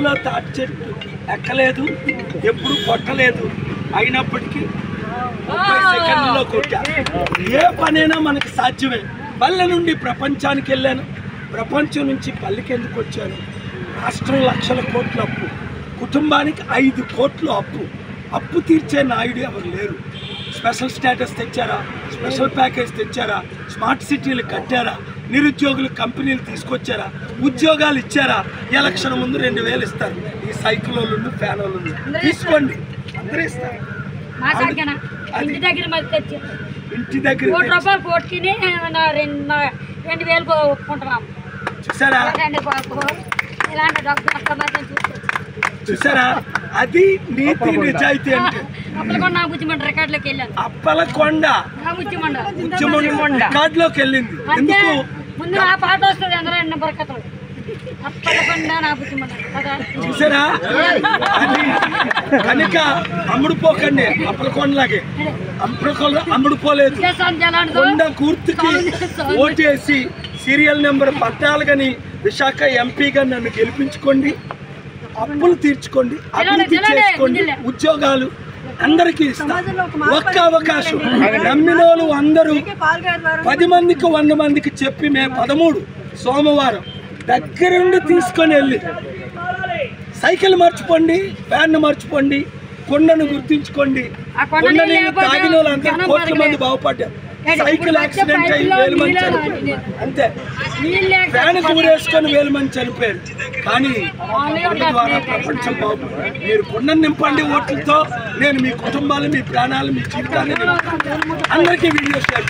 జీవితంలో తాటి చెట్టుకి ఎక్కలేదు, ఎప్పుడు కొట్టలేదు, అయినప్పటికీ 30 సెకండ్లలో కొట్టా. ఏ పనైనా మనకు సాధ్యమే. పల్లె నుండి ప్రపంచానికి వెళ్ళాను, ప్రపంచం నుంచి పల్లెకి ఎందుకు వచ్చాను? రాష్ట్రం లక్షల కోట్ల అప్పు, కుటుంబానికి 5 కోట్లు అప్పు తీర్చే నాయుడు ఎవరు లేరు. స్పెషల్ స్టేటస్ తెచ్చారా, స్పెషల్ ప్యాకేజ్ తెచ్చారా, స్మార్ట్ సిటీలు కట్టారా, నిరుద్యోగులు కంపెనీలు తీసుకొచ్చారా, ఉద్యోగాలు ఇచ్చారా? ఎలక్షన్ ముందు 2000 ఇస్తారు. ఈ సైకిల్ వాళ్ళు ఫ్యాన్ వాళ్ళు తీసుకోండి, అందరూ ఇస్తారు. ఇంటి దగ్గర చూసారా? చూసారా? అది నీతి నిజాయితీ అంటే. అప్పలకొండ రికార్డులోకి వెళ్ళింది. ఎందుకు? చూసారా? అది కనుక అమ్ముడుపోకండి. అప్పలకొండలాగే అమ్ముడుపోలేదు. కొండ గుర్తుకి ఓటేసి సీరియల్ నెంబర్ 14 విశాఖ ఎంపీగా నన్ను గెలిపించుకోండి. అప్పులు తీర్చుకోండి, అభివృద్ధి చేసుకోండి, ఉద్యోగాలు అందరికీ ఇస్తాం. ఒక్క అవకాశం. నమ్మినోళ్ళు అందరూ 10 మందికి 100 మందికి చెప్పి మే 13 సోమవారం దగ్గరుండి తీసుకొని వెళ్ళి సైకిల్ మర్చిపోండి, ఫ్యాన్ మర్చిపోండి, కొండను గుర్తించుకోండి. కొండ నీళ్ళు తాగిన వాళ్ళందరూ కోట్ల మంది బాగుపడ్డారు. సైకిల్ యాక్సిడెంట్ అయ్యి 1000 మంది చనిపోయారు, అంతే. ఫ్యాన్ కూరేసుకొని 1000 మంది చనిపోయారు. కానీ కొండ ద్వారా ప్రపంచం బాగుపడింది. మీరు కొండను నింపండి ఓట్లతో. నేను మీ కుటుంబాలు, మీ ప్రాణాలు, మీ జీవితాన్ని అందరికీ వీడియో షేర్